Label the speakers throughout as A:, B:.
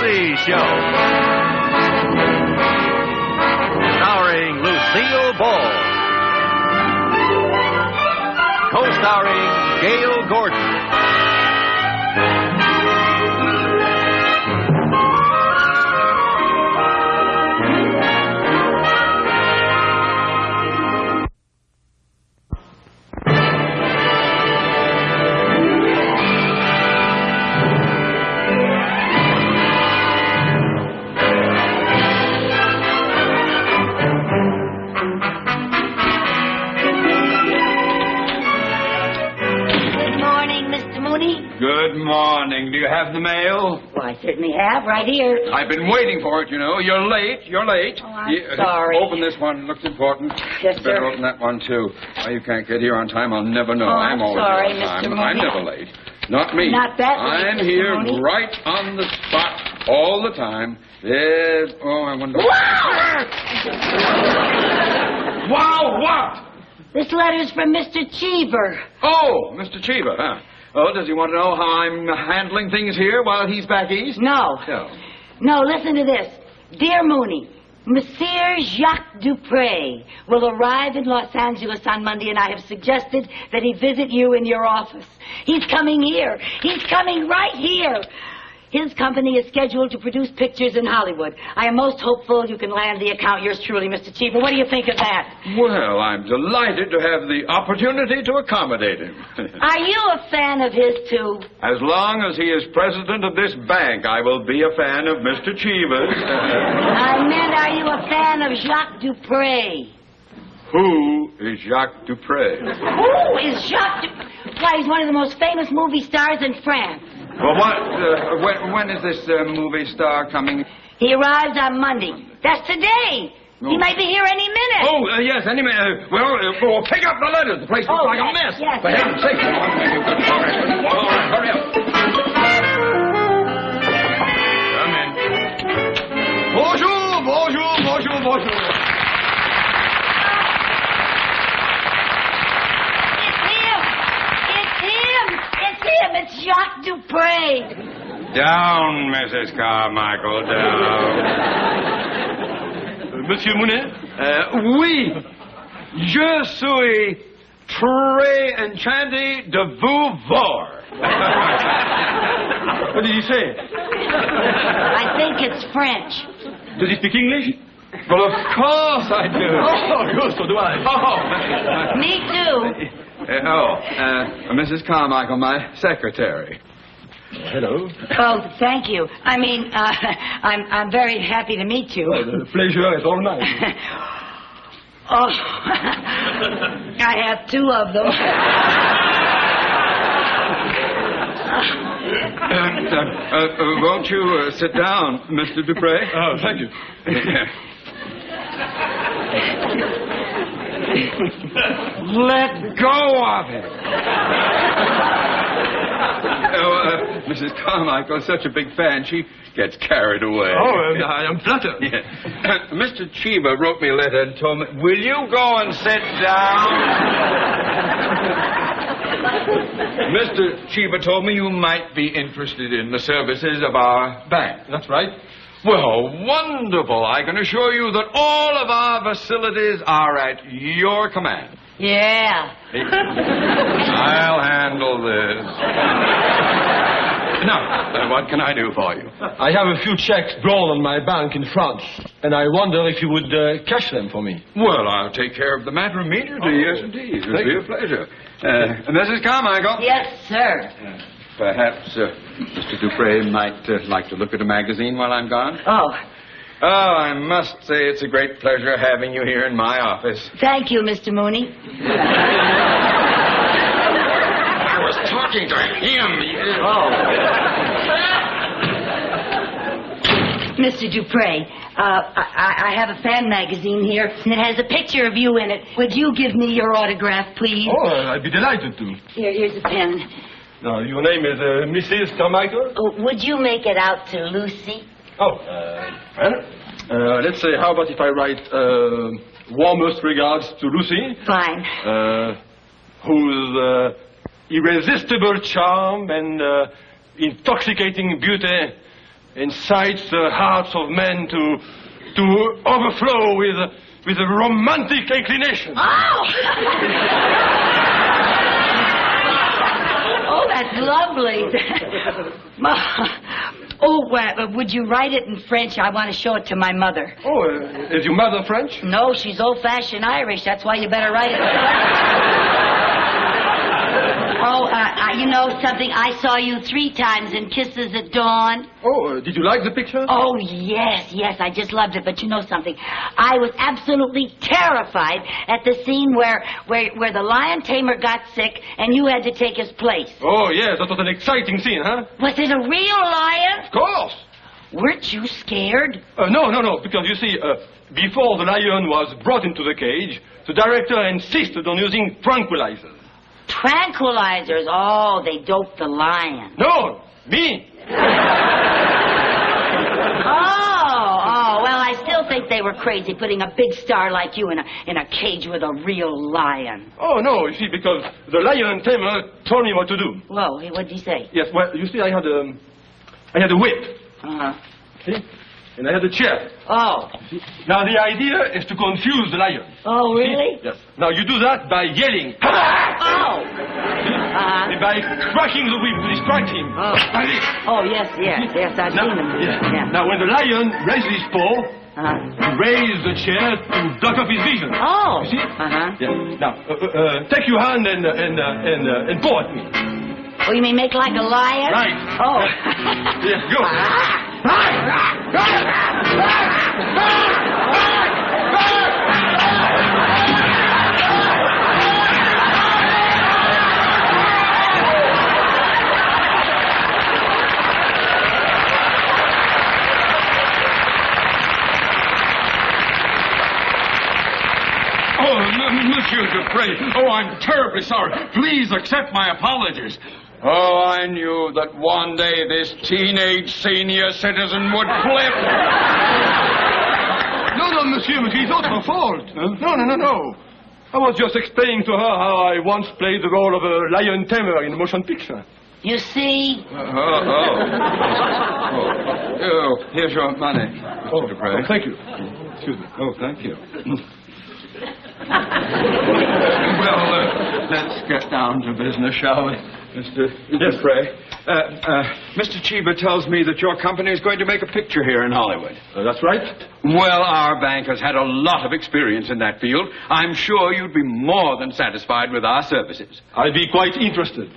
A: Lucy Show. Starring Lucille Ball. Co-starring Gail Gordon.
B: Good morning. Do you have the mail?
C: Well, I certainly have, right here.
B: I've been waiting for it, you know. You're late.
C: Oh, I'm sorry.
B: Open this one. Looks important.
C: Yes,
B: you better
C: sir.
B: open that one, too. Why you can't get here on time, I'll never know.
C: Oh,
B: I'm always
C: sorry,
B: here on time.
C: Mr.
B: I'm
C: Mooney.
B: never late. Not me.
C: Not that late,
B: I'm
C: Mr.
B: here
C: Mooney.
B: right on the spot all the time. There's... Oh, I wonder... Wow, what?
C: This letter's from Mr. Cheever.
B: Oh, Mr. Cheever, huh? Oh, does he want to know how I'm handling things here while he's back east?
C: No.
B: No.
C: No, listen to this. Dear Mooney, Monsieur Jacques Dupre will arrive in Los Angeles on Monday, and I have suggested that he visit you in your office. He's coming here. He's coming right here. His company is scheduled to produce pictures in Hollywood. I am most hopeful you can land the account. Yours truly, Mr. Cheever. What do you think of that?
B: Well, I'm delighted to have the opportunity to accommodate him.
C: Are you a fan of his, too?
B: As long as he is president of this bank, I will be a fan of Mr. Cheever's.
C: I meant, are you a fan of Jacques Dupre?
B: Who is Jacques Dupre?
C: Who is Jacques Dupre? Why, he's one of the most famous movie stars in France.
B: Well, when is this movie star coming?
C: He arrives on Monday. That's today.
B: Oh.
C: He might be here any minute.
B: Oh, yes, any minute. Well, pick up the letters. The place looks like a mess.
C: Yes.
B: For heaven's sake. All right, hurry up. Come in. Bonjour, bonjour, bonjour, bonjour.
C: It's Jacques Dupre.
B: Down, Mrs. Carmichael, down.
D: Monsieur Mooney?
B: Oui. Je suis très enchanté de vous voir.
D: What did he say?
C: I think it's French.
D: Does he speak English?
B: Well, of course I do.
D: Oh, good, so do I.
B: Oh.
C: Me too.
B: Mrs. Carmichael, my secretary.
D: Hello.
C: Oh, thank you. I mean, I'm very happy to meet you.
D: Oh, the pleasure is all mine.
C: Oh, I have two of them.
B: Won't you sit down, Mr. Dupre?
D: Oh, thank you.
B: Let go of it. Mrs. Carmichael is such a big fan, she gets carried away.
D: Oh, I am flattered.
B: Yeah. Mr. Cheever wrote me a letter and told me, will you go and sit down? Mr. Cheever told me you might be interested in the services of our bank.
D: That's right.
B: Well, wonderful. I can assure you that all of our facilities are at your command.
C: Yeah.
B: I'll handle this. Now, what can I do for you?
D: I have a few checks drawn on my bank in France, and I wonder if you would cash them for me.
B: Well, I'll take care of the matter immediately. Yes, indeed. It'll be a pleasure. Mrs. Carmichael?
C: Yes, sir.
B: Perhaps Mr. Dupre might like to look at a magazine while I'm gone.
C: Oh,
B: I must say it's a great pleasure having you here in my office.
C: thank you, Mr. Mooney.
B: I was talking to him.
C: Oh. Mr. Dupre, I have a fan magazine here, and it has a picture of you in it. Would you give me your autograph, please?
D: Oh, I'd be delighted to.
C: Here's a pen.
D: Now, your name is Mrs. Carmichael?
C: Oh, would you make it out to Lucy?
D: Oh, let's say, how about if I write warmest regards to Lucy?
C: Fine.
D: Whose irresistible charm and intoxicating beauty incites the hearts of men to overflow with a romantic inclination.
C: Oh! Oh, that's lovely. Would you write it in French? I want to show it to my mother.
D: Oh, is your mother French?
C: No, she's old-fashioned Irish. That's why you better write it. You know something? I saw you 3 times in Kisses at Dawn.
D: Oh, did you like the picture?
C: Oh, yes, I just loved it. But you know something? I was absolutely terrified at the scene where the lion tamer got sick and you had to take his place.
D: Oh, yes, that was an exciting scene, huh?
C: Was it a real lion?
D: Of course.
C: Weren't you scared?
D: No, because you see, before the lion was brought into the cage, the director insisted on using tranquilizers.
C: Tranquilizers? Oh, they doped the lion.
D: No, me.
C: Oh, well, I still think they were crazy putting a big star like you in a cage with a real lion.
D: Oh, no, you see, because the lion tamer told me what to do.
C: Whoa, what did he say?
D: Yes, well, you see, I had a whip.
C: Uh-huh.
D: See? And I had a chair.
C: Oh.
D: Now, the idea is to confuse the lion.
C: Oh, really?
D: Yes. Now, you do that by yelling.
C: Oh.
D: And by cracking the whip to distract him.
C: Oh.
D: Like this.
C: Oh, yes, I've seen them.
D: Yeah. Now, when the lion raises his paw, you raise the chair to block off his vision.
C: Oh.
D: You see?
C: Uh-huh.
D: Yeah. Now, take your hand and paw at me.
C: Oh, you mean make like a lion?
D: Right.
C: Oh.
D: Yeah, go.
B: Monsieur Dupre. Oh, I'm terribly sorry. Please accept my apologies. Oh, I knew that one day this teenage senior citizen would flip.
D: No, monsieur, it's not her fault. No. I was just explaining to her how I once played the role of a lion tamer in a motion picture.
C: You see?
B: Oh, here's your money, Mr. Dupre.
D: Oh, thank you. Excuse me.
B: Oh, thank you. Well, let's get down to business, shall we, Mr. Dupre? Mr. Chiba tells me that your company is going to make a picture here in Hollywood.
D: That's right.
B: Well, our bank has had a lot of experience in that field. I'm sure you'd be more than satisfied with our services.
D: I'd be quite interested.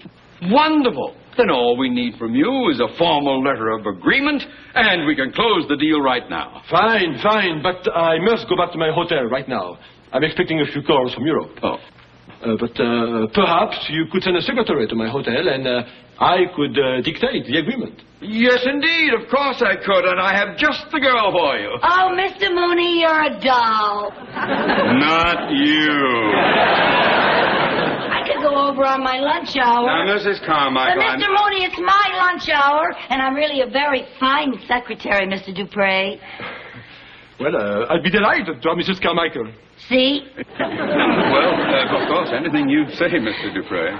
B: Wonderful. Then all we need from you is a formal letter of agreement, and we can close the deal right now.
D: Fine, but I must go back to my hotel right now. I'm expecting a few calls from Europe.
B: Oh.
D: But perhaps you could send a secretary to my hotel and I could dictate the agreement.
B: Yes, indeed. Of course I could, and I have just the girl for you.
C: Oh, Mr. Mooney, you're a doll.
B: Not you.
C: I could go over on my lunch hour.
B: Now, Mrs. Carmichael,
C: But, Mr. Mooney, it's my lunch hour, and I'm really a very fine secretary, Mr. Dupre.
D: Well, I'd be delighted to have Mrs. Carmichael.
C: See?
B: Well, of course, anything you say, Mr. Dupre.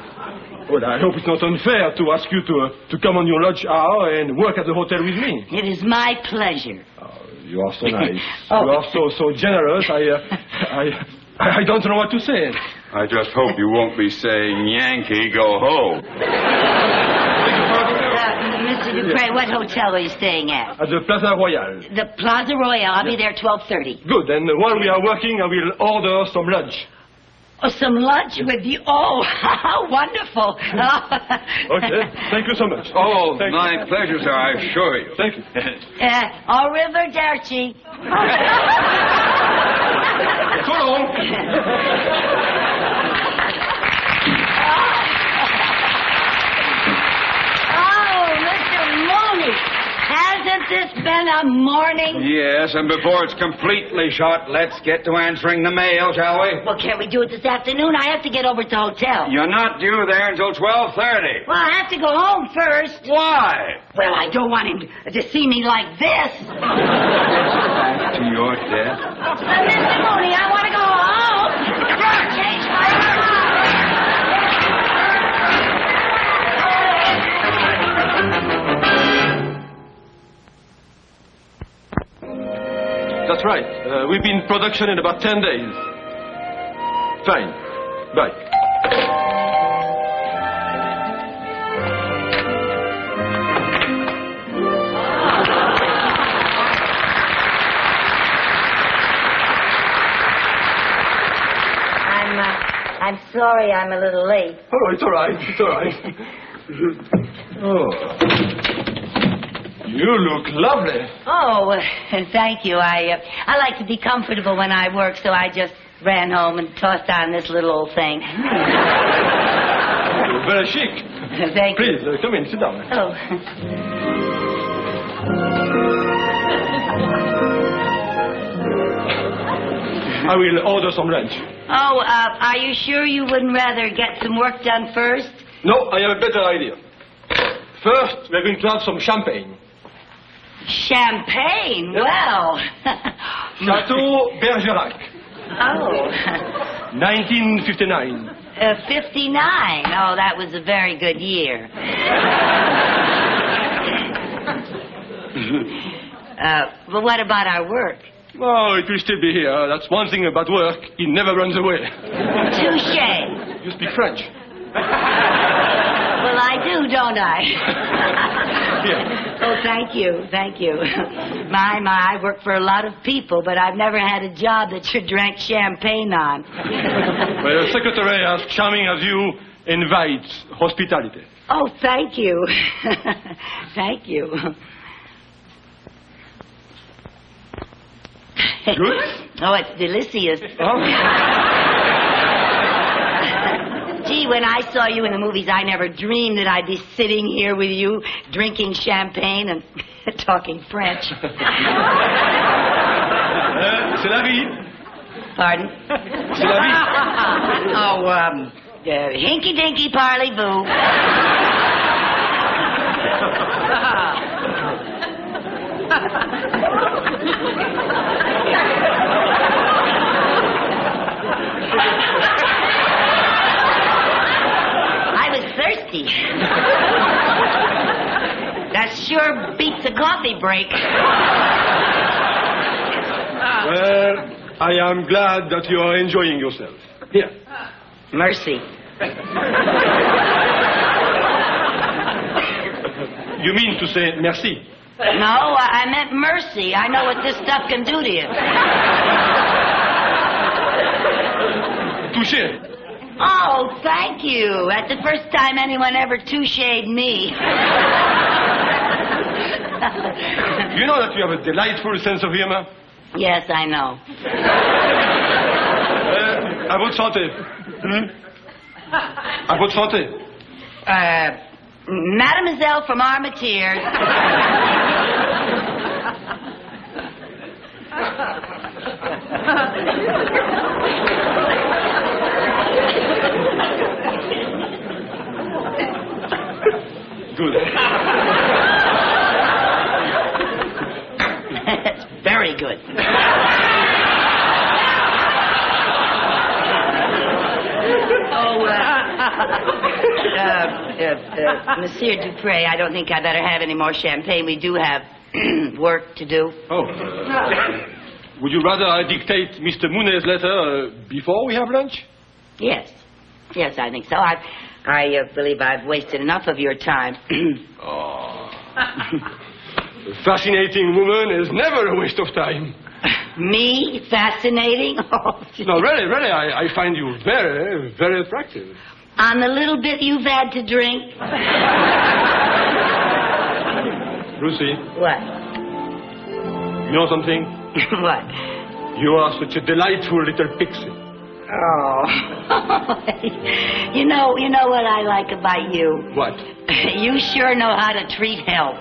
D: Well, I hope it's not unfair to ask you to come on your lunch hour and work at the hotel with me.
C: It is my pleasure.
D: Oh, you are so nice.
C: Oh.
D: You are so generous. I don't know what to say.
B: I just hope you won't be saying, Yankee, go home.
C: Mr. Dupre, what hotel are you staying at?
D: At the Plaza Royale.
C: The Plaza Royale. I'll be there 12:30.
D: Good, and while we are working, I will order some lunch.
C: Oh, some lunch with you? Oh, how wonderful.
D: Okay, thank you so much.
B: Oh,
D: Thank
B: my
D: you.
B: pleasure, sir, I assure you.
D: Thank you.
C: Arrivederci.
D: So long.
C: Oh, Mr. Mooney, hasn't this been a morning?
B: Yes, and before it's completely shot, let's get to answering the mail, shall we?
C: Well, can't we do it this afternoon? I have to get over to the hotel.
B: You're not due there until 12:30.
C: Well, I have to go home first.
B: Why?
C: Well, I don't want him to see me like this.
B: Back to your death.
C: Mr. Mooney, I want to go home. Change my mind.
D: That's right. We'll be in production in about 10 days. Fine. Bye.
C: I'm sorry I'm a little late.
D: Oh, it's all right. It's all right. Oh. You look lovely.
C: Oh, thank you. I like to be comfortable when I work, so I just ran home and tossed on this little old thing.
D: You're very chic.
C: Thank you.
D: Please, come in. Sit down.
C: Oh.
D: I will order some lunch.
C: Oh, are you sure you wouldn't rather get some work done first?
D: No, I have a better idea. First, we're going to have some champagne.
C: Champagne? Well.
D: Chateau Bergerac.
C: Oh.
D: 1959.
C: 59. Oh, that was a very good year. But what about our work?
D: Oh, it will still be here. That's one thing about work. It never runs away.
C: Touché.
D: You speak French.
C: Well, I do, don't I?
D: Here.
C: Oh, thank you. Thank you. My, I work for a lot of people, but I've never had a job that you drank champagne on.
D: Well, your secretary, as charming as you, invites hospitality.
C: Oh, thank you. Thank you.
D: Good?
C: Oh, it's delicious.
D: Oh.
C: Gee, when I saw you in the movies, I never dreamed that I'd be sitting here with you, drinking champagne and talking French.
D: C'est la vie.
C: Pardon?
D: C'est la vie.
C: Oh, hinky-dinky parley-boo. I was thirsty. That sure beats a coffee break.
D: Well, I am glad that you are enjoying yourself. Here.
C: Mercy.
D: You mean to say merci?
C: No, I meant mercy. I know what this stuff can do to you.
D: Touché.
C: Oh, thank you. That's the first time anyone ever toucheed me.
D: You know that you have a delightful sense of humor?
C: Yes, I know.
D: À votre santé. À votre santé.
C: Mademoiselle from Armentières.
D: Good.
C: That's very good. Monsieur Dupré, I don't think I better have any more champagne. We do have work to do.
D: Oh. Would you rather I dictate Mr. Mooney's letter before we have lunch?
C: Yes. Yes, I think so. I believe I've wasted enough of your time.
D: Oh. A fascinating woman is never a waste of time.
C: Me? Fascinating? Oh,
D: No, really, I find you very, very attractive.
C: on the little bit you've had to drink?
D: Lucy,
C: What?
D: you know something?
C: What?
D: You are such a delightful little pixie.
C: Oh. You know what I like about you?
D: What?
C: You sure know how to treat help.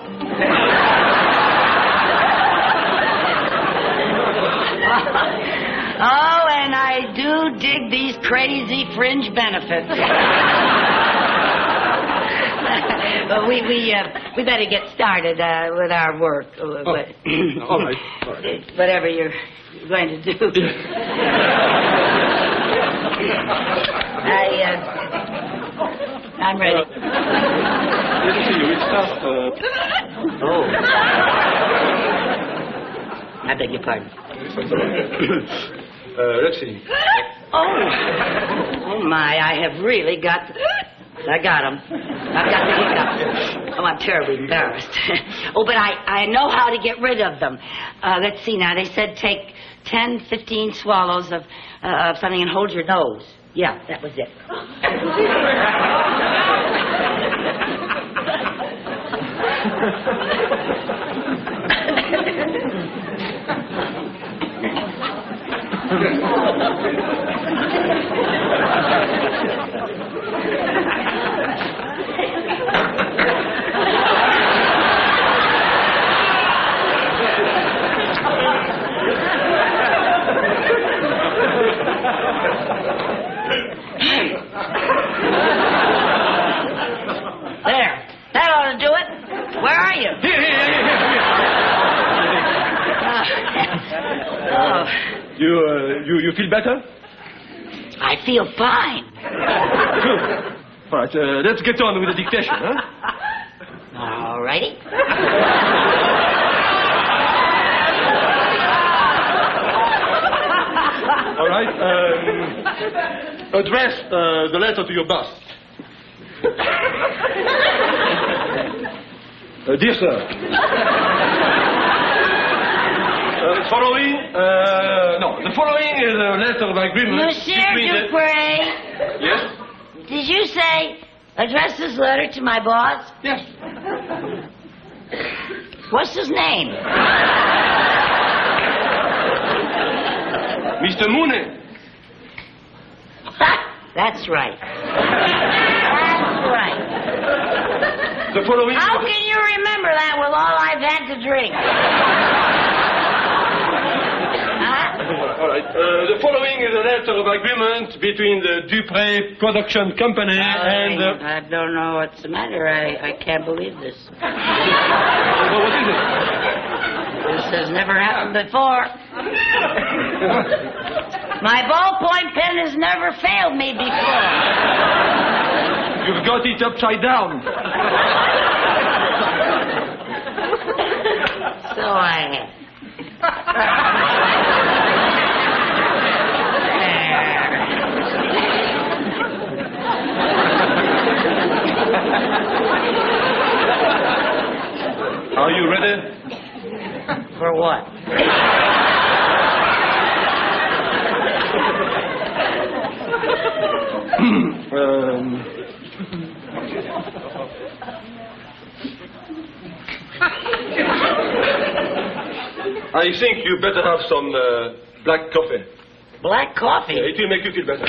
C: Oh, and I do dig these crazy fringe benefits. But we better get started with our work.
D: All right.
C: Whatever you're going to do. I'm ready.
D: Let me see you. It starts. Oh.
C: I beg your pardon.
D: Let's see.
C: Oh, my, I have really got... I got him. I've got the hiccups. Oh, I'm terribly embarrassed. Oh, but I know how to get rid of them. Let's see now. They said take 10, 15 swallows of something and hold your nose. Yeah, that was it. There. That ought to do it. Where are you?
D: You feel better?
C: I feel fine.
D: Good. All right, let's get on with the dictation, huh?
C: All righty.
D: All right, address the letter to your boss. Dear sir. The following is a letter of agreement
C: Monsieur
D: between
C: Dupre,
D: Yes?
C: did you say address this letter to my boss?
D: Yes.
C: What's his name?
D: Mr. Mooney.
C: That's right. That's right.
D: The following...
C: How can you remember that with all I've had to drink?
D: All right. The following is a letter of agreement between the Dupre Production Company and...
C: I don't know what's the matter. I can't believe this.
D: Well, what is it?
C: This has never happened before. My ballpoint pen has never failed me before.
D: You've got it upside down.
C: So I have.
D: Are you ready?
C: For what?
D: I think you better have some black coffee.
C: Black coffee?
D: It will make you feel better.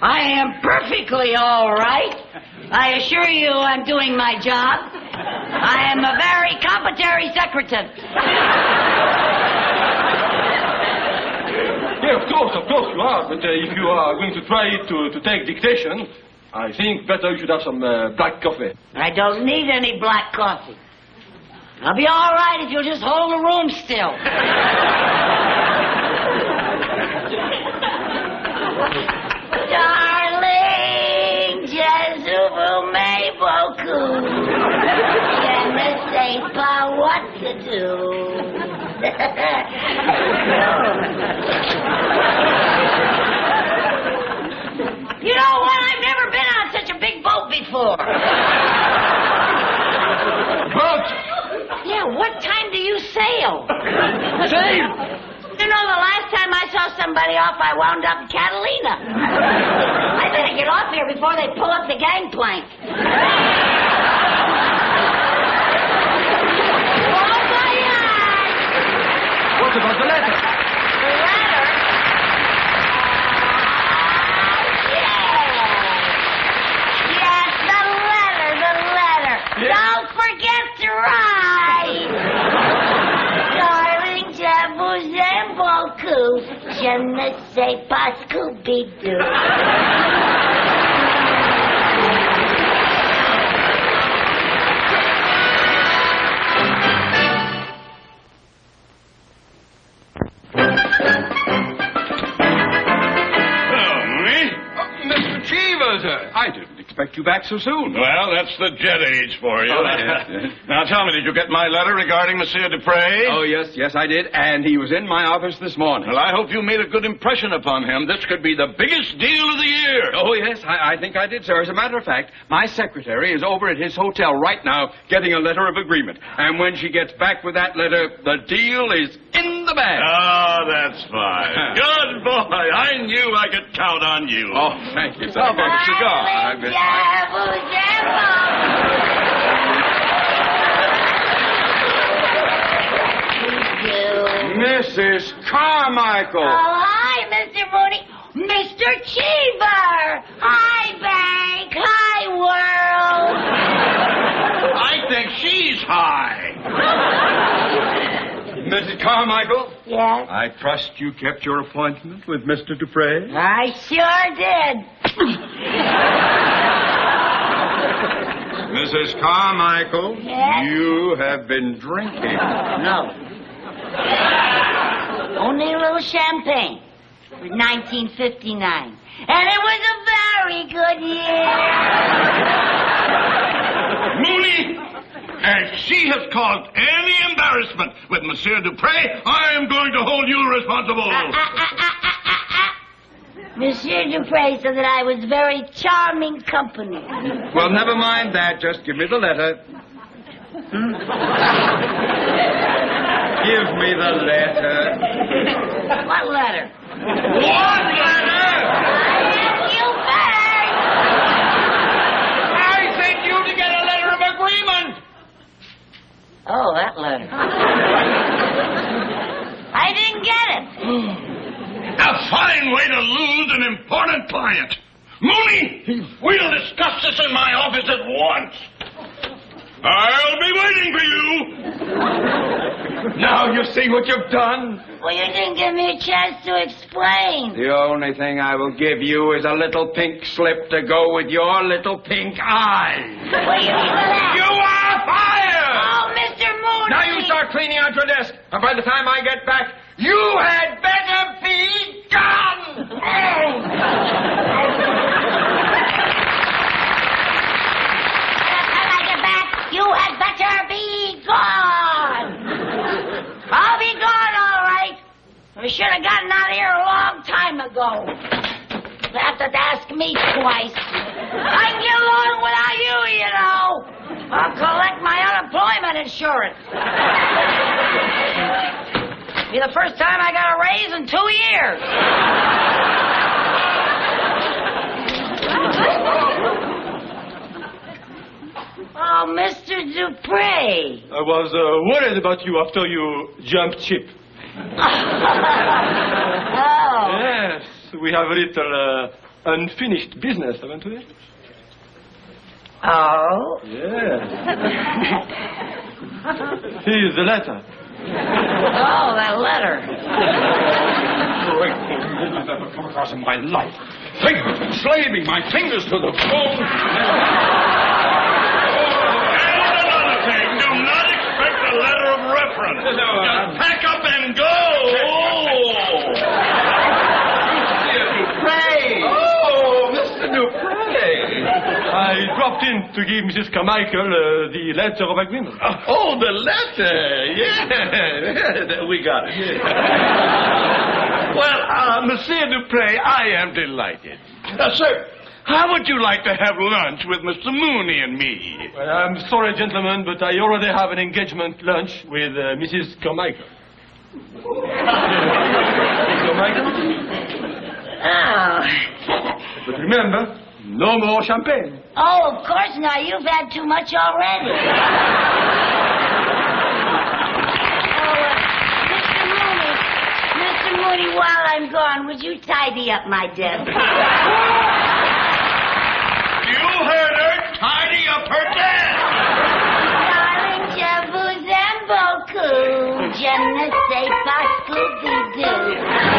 C: I am perfectly all right. I assure you I'm doing my job. I am a very competent secretary.
D: Yeah, of course you are. But if you are going to try to take dictation, I think better you should have some black coffee.
C: I don't need any black coffee. I'll be all right if you'll just hold the room still. Darling, je vous mets beaucoup. Je ne sais pas what to do. You know what? I've never been on such a big boat before.
D: Boat?
C: Yeah, what time do you sail?
D: Sail?
C: You know, the last time I saw somebody off, I wound up in Catalina. I better get off here before they pull up the gangplank.
D: What about the letter?
C: The letter? Yes, the letter.
D: Yes.
C: Don't forget to write. Darling, je vous aime beaucoup. Je ne sais pas Scooby-Doo.
B: Mr. Cheever, sir. I didn't expect you back so soon.
E: Well, that's the jet age for you.
B: Oh, yeah.
E: Now, tell me, did you get my letter regarding Monsieur Dupre?
B: Oh, yes, I did. And he was in my office this morning.
E: Well, I hope you made a good impression upon him. This could be the biggest deal of the year.
B: Oh, yes, I think I did, sir. As a matter of fact, my secretary is over at his hotel right now getting a letter of agreement. And when she gets back with that letter, the deal is in the bag.
E: Oh, that's fine. Good boy. I knew I could count on you.
B: Oh, thank you, sir. How about a cigar? Mrs. Carmichael.
C: Oh, hi, Mr. Mooney. Mr. Cheever. Hi, Bank. Hi, world.
E: I think she's high.
B: Mrs. Carmichael?
C: Yes?
B: I trust you kept your appointment with Mr. Dupre?
C: I sure did.
B: Mrs. Carmichael?
C: Yes?
B: You have been drinking.
C: No. Only a little champagne for 1959. And it was a very good year.
E: Mooney, if she has caused any embarrassment with Monsieur Dupre, I am going to hold you responsible.
C: Monsieur Dupre said that I was very charming company.
B: Well, never mind that. Just give me the letter. Give me the letter.
C: What letter?
B: What letter?
C: You back.
B: I sent you to get a letter of agreement.
C: Oh, that letter. I didn't get it.
E: A fine way to lose an important client. Mooney, we'll discuss this in my office at once. I'll be waiting for you.
B: Now you see what you've done?
C: Well, you didn't give me a chance to explain.
B: The only thing I will give you is a little pink slip to go with your little pink eyes.
C: What do you mean by that?
B: You are fired!
C: Oh, Mr. Mooney!
B: Now you start cleaning out your desk, and by the time I get back, you had better be gone!
C: You had better be gone. I'll be gone, all right. We should have gotten out of here a long time ago. You have to ask me twice. I can get along without you, know. I'll collect my unemployment insurance. Be the first time I got a raise in 2 years. Oh, Mr. Dupre.
D: I was worried about you after you jumped ship.
C: Oh.
D: Yes, we have a little unfinished business, haven't we?
C: Oh?
D: Yes. Here's the letter.
C: Oh, that letter.
B: I've never come across in my life. Fingers slaving my fingers to the bone.
E: Do not expect a letter of reference. Just pack up and go.
B: Mr. Dupre.
D: I dropped in to give Mrs. Carmichael the letter of agreement.
E: Oh, the letter. Yeah, we got it. Well, Monsieur Dupre, I am delighted. Sir, how would you like to have lunch with Mr. Mooney and me?
D: Well, I'm sorry, gentlemen, but I already have an engagement lunch with Mrs. Carmichael. Mrs. Carmichael?
C: Oh.
D: But remember, no more champagne.
C: Oh, of course not. You've had too much already. Mr. Mooney, while I'm gone, would you tidy up my desk?
E: You heard her. Tidy up her desk.
C: Darling, je vous aime beaucoup. Je ne sais pas Scooby-Doo.